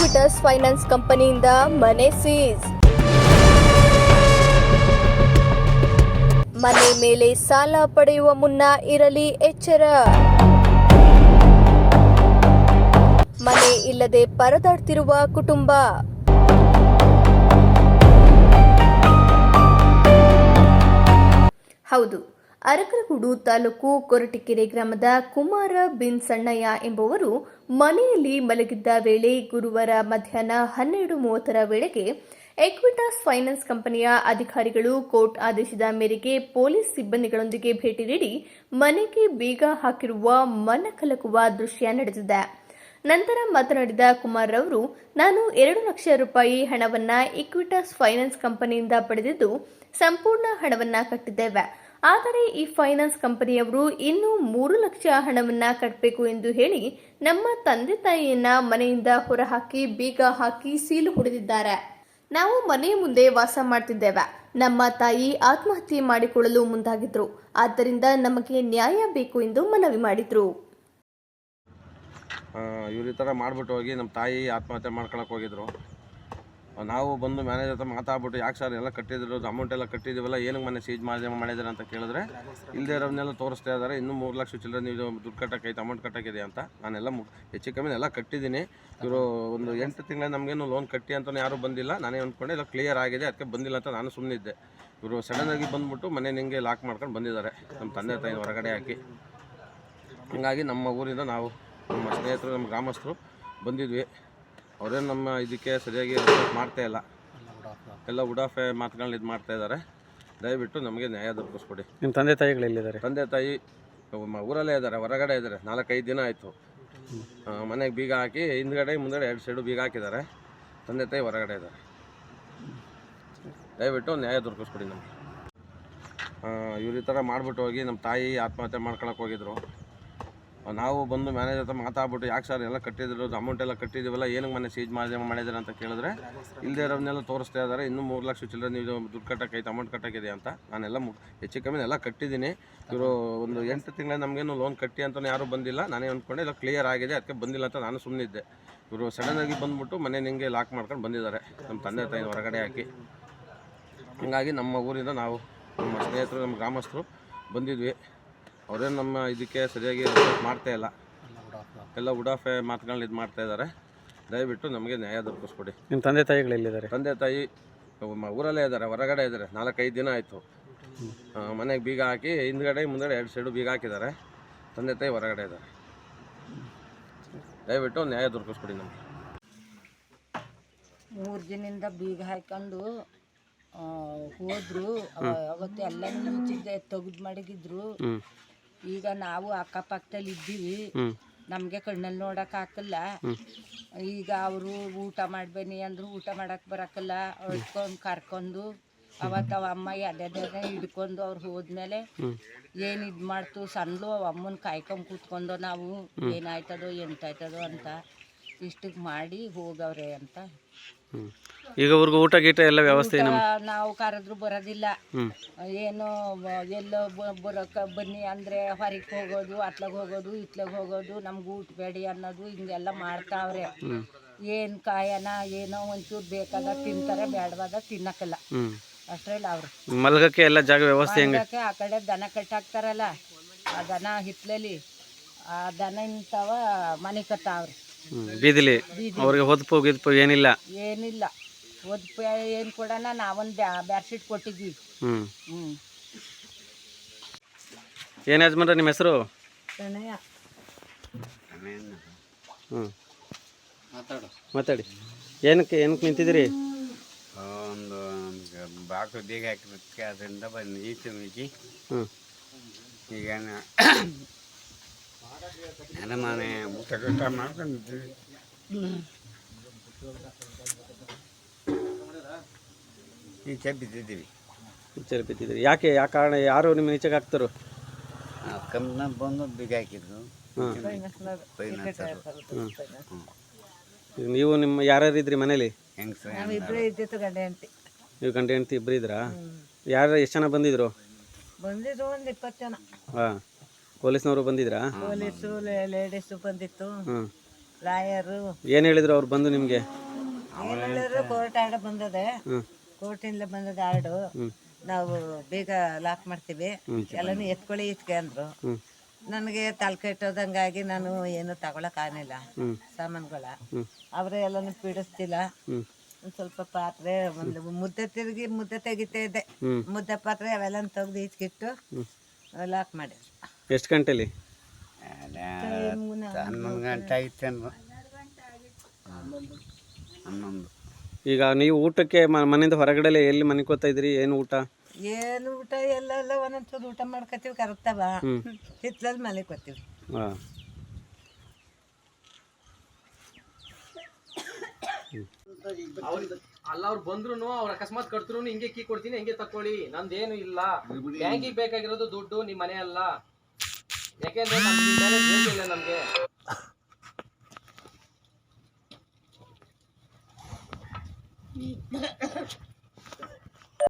ಇಕ್ವಿಟಸ್ finance ಕಂಪನಿಯಿಂದ ಮನೆ seize. ಮನೆ ಮೇಲೆ ಸಾಲ ಪಡೆಯುವ ಮುನ್ನ ಇರಲಿ ಎಚ್ಚರ. ಮನೆ ಇಲ್ಲದೆ ಪರದಾಡ್ತಿರುವ ಕುಟುಂಬ. ಹೌದು, ಅರಕಲಗೂಡು ತಾಲೂಕು ಕೊರಟಗೆರೆ ಗ್ರಾಮದ ಕುಮಾರ ಬಿನ್ ಸಣ್ಣಯ್ಯ ಎಂಬುವರು ಮನೆಯಲ್ಲಿ ಮಲಗಿದ್ದ ವೇಳೆ ಗುರುವಾರ ಮಧ್ಯಾಹ್ನ 12:30 ವೇಳೆಗೆ ಇಕ್ವಿಟಸ್ ಫೈನಾನ್ಸ್ ಕಂಪನಿಯ ಅಧಿಕಾರಿಗಳು ಕೋರ್ಟ್ ಆದೇಶದ ಮೇರೆಗೆ ಪೊಲೀಸ್ ಸಿಬ್ಬಂದಿಗಳೊಂದಿಗೆ ಭೇಟಿ ನೀಡಿ ಮನೆಗೆ ಬೀಗ ಹಾಕಿರುವ ಮನಕಲಕುವ ದೃಶ್ಯ ನಡೆದಿದೆ. ನಂತರ ಮಾತನಾಡಿದ ಕುಮಾರ್ ಅವರು, ನಾನು 2 ಲಕ್ಷ ರೂಪಾಯಿ ಹಣವನ್ನ ಇಕ್ವಿಟಸ್ ಫೈನಾನ್ಸ್ ಕಂಪನಿಯಿಂದ ಪಡೆದಿದ್ದು ಸಂಪೂರ್ಣ ಹಣವನ್ನ ಕಟ್ಟಿದ್ದೇವೆ. ಆದರೆ ಈ ಫೈನಾನ್ಸ್ ಕಂಪನಿಯವರು ಇನ್ನೂ 3 ಲಕ್ಷ ಹಣವನ್ನ ಕಟ್ಟಬೇಕು ಎಂದು ಹೇಳಿ ನಮ್ಮ ತಂದೆ ತಾಯಿಯನ್ನ ಮನೆಯಿಂದ ಹೊರಹಾಕಿ ಬೀಗ ಹಾಕಿ ಸೀಲು ಹೊಡೆದಿದ್ದಾರೆ. ನಾವು ಮನೆಯ ಮುಂದೆ ವಾಸ ಮಾಡ್ತಿದ್ದೇವೆ. ನಮ್ಮ ತಾಯಿ ಆತ್ಮಹತ್ಯೆ ಮಾಡಿಕೊಳ್ಳಲು ಮುಂದಾಗಿದ್ರು. ಆದ್ದರಿಂದ ನಮಗೆ ನ್ಯಾಯ ಬೇಕು ಎಂದು ಮನವಿ ಮಾಡಿದ್ರು. ಇವ್ರು ಈ ಥರ ಮಾಡಿಬಿಟ್ಟು ಹೋಗಿ ನಮ್ಮ ತಾಯಿ ಆತ್ಮಹತ್ಯೆ ಮಾಡ್ಕೊಳಕ್ಕೆ ಹೋಗಿದ್ರು. ನಾವು ಬಂದು ಮ್ಯಾನೇಜರ್ ಹತ್ರ ಮಾತಾಡ್ಬಿಟ್ಟು, ಯಾಕೆ ಸರ್ ಎಲ್ಲ ಕಟ್ಟಿದ್ರು, ಅಮೌಂಟ್ ಎಲ್ಲ ಕಟ್ಟಿದ್ದೀವಲ್ಲ, ಏನಕ್ಕೆ ಮನೆ ಸೀಜ್ ಮಾಡಿದ್ದಾರೆ ಅಂತ ಕೇಳಿದ್ರೆ, ಇಲ್ಲದೆ ಇರೋವನ್ನೆಲ್ಲ ತೋರಿಸ್ತಾ ಇದ್ದಾರೆ. ಇನ್ನೂ 3 ಲಕ್ಷ ಚಿಲ್ಲರೆ ನೀವು ದುಡ್ಡು ಕಟ್ಟೋಕ್ಕೈತೆ, ಅಮೌಂಟ್ ಕಟ್ಟೋಕ್ಕಿದೆ ಅಂತ. ನಾನೆಲ್ಲ ಹೆಚ್ಚು ಕಮ್ಮಿ ಎಲ್ಲ ಕಟ್ಟಿದ್ದೀನಿ. ಇವರು ಒಂದು 8 ತಿಂಗಳ ನಮಗೇನು ಲೋನ್ ಕಟ್ಟಿ ಅಂತಲೂ ಯಾರೂ ಬಂದಿಲ್ಲ. ನಾನೇ ಅಂದ್ಕೊಂಡೆ ಎಲ್ಲ ಕ್ಲಿಯರ್ ಆಗಿದೆ, ಅದಕ್ಕೆ ಬಂದಿಲ್ಲ ಅಂತ ನಾನು ಸುಮ್ಮನಿದ್ದೆ. ಇವರು ಸಡನ್ನಾಗಿ ಬಂದುಬಿಟ್ಟು ಮನೆ ನಿಂಗೆ ಲಾಕ್ ಮಾಡ್ಕೊಂಡು ಬಂದಿದ್ದಾರೆ, ನಮ್ಮ ತಂದೆ ತಾಯಿ ಹೊರಗಡೆ ಹಾಕಿ. ಹೀಗಾಗಿ ನಮ್ಮ ಊರಿಂದ ನಾವು, ನಮ್ಮ ಸ್ನೇಹಿತರು, ನಮ್ಮ ಗ್ರಾಮಸ್ಥರು ಬಂದಿದ್ವಿ. ಅವರೇನು ನಮ್ಮ ಇದಕ್ಕೆ ಸರಿಯಾಗಿ ಮಾಡ್ತಾ ಇಲ್ಲ, ಎಲ್ಲ ಉಡಾಫೆ ಮಾತುಗಳನ್ನ ಇದು ಮಾಡ್ತಾ ಇದ್ದಾರೆ. ದಯವಿಟ್ಟು ನಮಗೆ ನ್ಯಾಯ ದೊರಕಿಸ್ಕೊಡಿ. ನಿಮ್ಮ ತಂದೆ ತಾಯಿಗಳೆಲ್ಲಿದ್ದಾರೆ? ತಂದೆ ತಾಯಿ ಊರಲ್ಲೇ ಇದ್ದಾರೆ, ಹೊರಗಡೆ ಇದ್ದಾರೆ. 4-5 ದಿನ ಆಯಿತು. ಮನೆಗೆ ಬೀಗ ಹಾಕಿ ಹಿಂದ್ಗಡೆ ಮುಂದಗಡೆ 2 ಸೈಡು ಬೀಗ ಹಾಕಿದ್ದಾರೆ. ತಂದೆ ತಾಯಿ ಹೊರಗಡೆ ಇದ್ದಾರೆ. ದಯವಿಟ್ಟು ನ್ಯಾಯ ದೊರಕಿಸ್ಕೊಡಿ ನಮಗೆ. ಇವ್ರು ಈ ಥರ ಮಾಡಿಬಿಟ್ಟು ಹೋಗಿ ನಮ್ಮ ತಾಯಿ ಆತ್ಮಹತ್ಯೆ ಮಾಡ್ಕೊಳಕ್ಕೆ ಹೋಗಿದ್ರು. ನಾವು ಬಂದು ಮ್ಯಾನೇಜರ್ ಹತ್ರ ಮಾತಾಡ್ಬಿಟ್ಟು, ಯಾಕೆ ಸರ್ ಎಲ್ಲ ಕಟ್ಟಿದ್ರು, ಅಮೌಂಟ್ ಎಲ್ಲ ಕಟ್ಟಿದ್ದೀವಲ್ಲ, ಏನಕ್ಕೆ ಮನೆ ಸೀಜ್ ಮಾಡಿದ್ದಾರೆ ಅಂತ ಕೇಳಿದ್ರೆ, ಇಲ್ಲದೆ ಇರೋವನ್ನೆಲ್ಲ ತೋರಿಸ್ತಾ ಇದ್ದಾರೆ. ಇನ್ನೂ 3 ಲಕ್ಷ ಚಿಲ್ಲರೆ ನೀವು ದುಡ್ಡು ಕಟ್ಟೋಕ್ಕೈತೆ, ಅಮೌಂಟ್ ಕಟ್ಟೋಕ್ಕಿದೆ ಅಂತ. ನಾನೆಲ್ಲ ಹೆಚ್ಚು ಕಮ್ಮಿ ಎಲ್ಲ ಕಟ್ಟಿದ್ದೀನಿ. ಇವರು ಒಂದು 8 ತಿಂಗಳ ನಮಗೇನು ಲೋನ್ ಕಟ್ಟಿ ಅಂತಲೂ ಯಾರೂ ಬಂದಿಲ್ಲ. ನಾನೇ ಅಂದ್ಕೊಂಡೆ ಎಲ್ಲ ಕ್ಲಿಯರ್ ಆಗಿದೆ, ಅದಕ್ಕೆ ಬಂದಿಲ್ಲ ಅಂತ ನಾನು ಸುಮ್ಮನಿದ್ದೆ. ಇವರು ಸಡನ್ನಾಗಿ ಬಂದುಬಿಟ್ಟು ಮನೆ ನಿಂಗೆ ಲಾಕ್ ಮಾಡ್ಕೊಂಡು ಬಂದಿದ್ದಾರೆ, ನಮ್ಮ ತಂದೆ ತಾಯಿ ಹೊರಗಡೆ ಹಾಕಿ. ಹೀಗಾಗಿ ನಮ್ಮ ಊರಿಂದ ನಾವು, ನಮ್ಮ ಸ್ನೇಹಿತರು, ನಮ್ಮ ಗ್ರಾಮಸ್ಥರು ಬಂದಿದ್ವಿ. ಅವರೇನು ನಮ್ಮ ಇದಕ್ಕೆ ಸರಿಯಾಗಿ ಮಾಡ್ತಾ ಇಲ್ಲ, ಎಲ್ಲ ಉಡಾಫೆ ಮಾತುಗಳನ್ನ ಇದು ಮಾಡ್ತಾ ಇದ್ದಾರೆ. ದಯವಿಟ್ಟು ನಮಗೆ ನ್ಯಾಯ ದೊರಕಿಸ್ಕೊಡಿ. ನಿಮ್ಮ ತಂದೆ ತಾಯಿಗಳೆಲ್ಲಿದ್ದಾರೆ? ತಂದೆ ತಾಯಿ ಊರಲ್ಲೇ ಇದ್ದಾರೆ, ಹೊರಗಡೆ ಇದ್ದಾರೆ. 4-5 ದಿನ ಆಯಿತು. ಮನೆಗೆ ಬೀಗ ಹಾಕಿ ಹಿಂದ್ಗಡೆ ಮುಂದಗಡೆ 2 ಸೈಡು ಬೀಗ ಹಾಕಿದ್ದಾರೆ. ತಂದೆ ತಾಯಿ ಹೊರಗಡೆ ಇದ್ದಾರೆ. ದಯವಿಟ್ಟು ನ್ಯಾಯ ದೊರಕಿಸ್ಕೊಡಿ ನಮಗೆ. 3 ದಿನದಿಂದ ಬೀಗ ಹಾಕೊಂಡು ಹೋದ್ರು. ಅವತ್ತು ಎಲ್ಲ ಈಚೆಗೆ ತೆಗೆದು ಮಡಗಿದ್ರು. ಈಗ ನಾವು ಅಕ್ಕಪಕ್ಕದಲ್ಲಿ ಇದ್ದೀವಿ, ನಮಗೆ ಕಣ್ಣಲ್ಲಿ ನೋಡಕ್ ಹಾಕಲ್ಲ. ಈಗ ಅವರು ಊಟ ಮಾಡ್ಬೇನಿ ಅಂದ್ರು ಊಟ ಮಾಡಕ್ ಬರಕಲ್ಲ. ಹೊಡ್ಕೊಂಡು ಕರ್ಕೊಂಡು ಅವತ್ತು ಅವ ಅಮ್ಮ ಎದೆ ಹಿಡ್ಕೊಂಡು ಅವ್ರು ಹೋದ್ಮೇಲೆ ಏನು ಇದು ಮಾಡ್ತು, ಸಣ್ಣಲು ಅವ ಅಮ್ಮನ ಕಾಯ್ಕೊಂಡು ಕೂತ್ಕೊಂಡು ನಾವು ಏನಾಯ್ತದೋ ಎಂತಾಯ್ತದೋ ಅಂತ ಇಷ್ಟಕ್ಕೆ ಮಾಡಿ ಹೋಗವ್ರೆ ಅಂತ. ಈಗ ಅವ್ರಿಗೆ ಊಟ ಗೀಟ ಎಲ್ಲ ವ್ಯವಸ್ಥೆ ನಾವು ಕರೆದ್ರು ಬರೋದಿಲ್ಲ. ಏನು ಎಲ್ಲೋ ಬರೋಕೆ ಬನ್ನಿ ಅಂದರೆ ಹೊರಗೆ ಹೋಗೋದು, ಅತ್ಲಾಗ ಹೋಗೋದು, ಇತ್ಲಾಗ ಹೋಗೋದು, ನಮ್ಗೆ ಊಟ ಬೇಡಿ ಅನ್ನೋದು ಹಿಂಗೆಲ್ಲ ಮಾಡ್ತಾವ್ರೆ. ಏನು ಕಾಯನ ಏನೋ ಒಂಚೂರು ಬೇಕಾದ ತಿಂತಾರೆ, ಬೇಡವಾದ ತಿನ್ನಕ್ಕಲ್ಲ. ಅಷ್ಟರಲ್ಲಿ ಅವ್ರು ಮಲ್ಗಕ್ಕೆ ಎಲ್ಲ ಜಾಗ ವ್ಯವಸ್ಥೆ ಮಲ್ಗಕ್ಕೆ ಆ ಕಡೆ ದನ ಕಟ್ಟಾಕ್ತಾರಲ್ಲ, ಆ ದನ ಹಿತ್ಲಲ್ಲಿ ಆ ದನ ಇಂಥವ ಮನೆ ಕಟ್ಟಾವ್ರೆ ಬೀದಿಲಿ. ಅವ್ರಿಗೆ ಹೊದ್ಪು ಗಿದ್ಪು ಏನಿಲ್ಲ, ಏನಿಲ್ಲ. ಹೊದ್ಪು ಏನು ಕೊಡೋಣ, ನಾವೊಂದು ಬ್ಯಾಡ್ಶೀಟ್ ಕೊಟ್ಟಿದ್ವಿ. ಏನು ಯಜಮಾನ್ರ ನಿಮ್ಮ ಹೆಸರು? ಮಾತಾಡಿ. ಏನಕ್ಕೆ ನಿಂತಿದ್ದೀರಿ? ಒಂದು ಬಾಕ್ಲು ಬೀಗ ಹಾಕಿದ್ದಕ್ಕೆ ಅದರಿಂದ ಬಂದು ಈಚೆ ಮಿಕ್ಕಿ ಈಗ ನನ್ನ ಮನೆ ಊಟ ಗೀಟ ಮಾಡ್ಕೊಂಡಿದ್ದೀವಿ. ಈಚೆ ಬಿದ್ದಿದ್ದೀವಿ. ಯಾಕೆ ಕಾರಣ? ಯಾರು ನಿಮ್ಮ ಈಚೆಗೆ ಹಾಕ್ತಾರೋ? ಕಂಪ್ನ ಬಂದು ಬೀಗ ಹಾಕಿದ್ರು. ನೀವು ನಿಮ್ಮ ಯಾರ್ಯಾರು ಇದ್ರಿ ಮನೇಲಿ? ನೀವು ಗಂಡ ಹೆಂಡತಿ ಇಬ್ಬರು ಇದ್ರಾ? ಯಾರು ಎಷ್ಟು ಜನ ಬಂದಿದ್ರು? ಒಂದು 20 ಜನ. ಹಾಂ, ಪೊಲೀಸ್ನವರು ಬಂದಿದ್ರಾ? ಪೊಲೀಸು ಲೇಡೀಸು ಬಂದಿತ್ತು. ಲಾಯರು ಏನು ಹೇಳಿದ್ರು ಅವ್ರು ಬಂದು ನಿಮಗೆ? ಏನು ಹೇಳಿದ್ರು, ಕೋರ್ಟ್ ಆರ್ಡರ್ ಬಂದದೆ, ಕೋರ್ಟಿಂದ ಬಂದದ ಆರ್ಡು, ನಾವು ಬೇಗ ಲಾಕ್ ಮಾಡ್ತೀವಿ, ಎಲ್ಲನೂ ಎತ್ಕೊಳ್ಳಿ ಇಟ್ಕೆ ಅಂದರು. ನನಗೆ ತಲೆ ಕೆಟ್ಟೋದಂಗಾಗಿ ನಾನು ಏನು ತಗೊಳಕ್ಕಾಗಲಿಲ್ಲ ಸಾಮಾನುಗಳ. ಅವರೇ ಎಲ್ಲನೂ ಪೀಡಿಸ್ತಿಲ್ಲ. ಒಂದು ಸ್ವಲ್ಪ ಪಾತ್ರೆ, ಒಂದು ಮುದ್ದೆ ತಿರುಗಿ ಮುದ್ದೆ ತೆಗಿತಾ ಇದ್ದೆ, ಮುದ್ದೆ ಪಾತ್ರೆ ಅವೆಲ್ಲ ತೆಗ್ದು ಈಚೆಗಿಟ್ಟು ಲಾಕ್ ಮಾಡಿದ್ರು. ಎಷ್ಟು ಗಂಟೆಲಿ? 11 ಗಂಟೆ ಆಗಿತ್ತೇನು, 11. ಈಗ ನೀವು ಊಟಕ್ಕೆ ಮನೆಯಿಂದ ಹೊರಗಡೆ ಎಲ್ಲಿ ಮನಿಕೋತಾ ಇದ್ರಿ? ಏನು ಊಟ? ಏನು ಊಟ ಎಲ್ಲ ಒಂದೊಂದ್ಸಲ ಊಟ ಮಾಡ್ಕೊತೀವಿ, ಕರೆಕ್ಟವ ಹಿತ್ಲಲ್ಲಿ ಮಲಿಕೋತೀವಿ. ಹಾಂ. ಅಲ್ಲ ಅವ್ರು ಬಂದ್ರು ಅವ್ರ ಅಕಸ್ಮಾತ್ ಕಟ್ರು ಹಿಂಗೆ ಕೀ ಕೊಡ್ತೀನಿ, ಹಿಂಗೆ ತಕೊಳ್ಳಿ, ನಂದೇನು ಇಲ್ಲ. ಬ್ಯಾಂಕಿಗೆ ಬೇಕಾಗಿರೋದು ದುಡ್ಡು, ನಿಮ್ಮ ಮನೆ ಅಲ್ಲ. ಯಾಕೆಂದ್ರೆ ಇಲ್ಲ ನಮ್ಗೆ.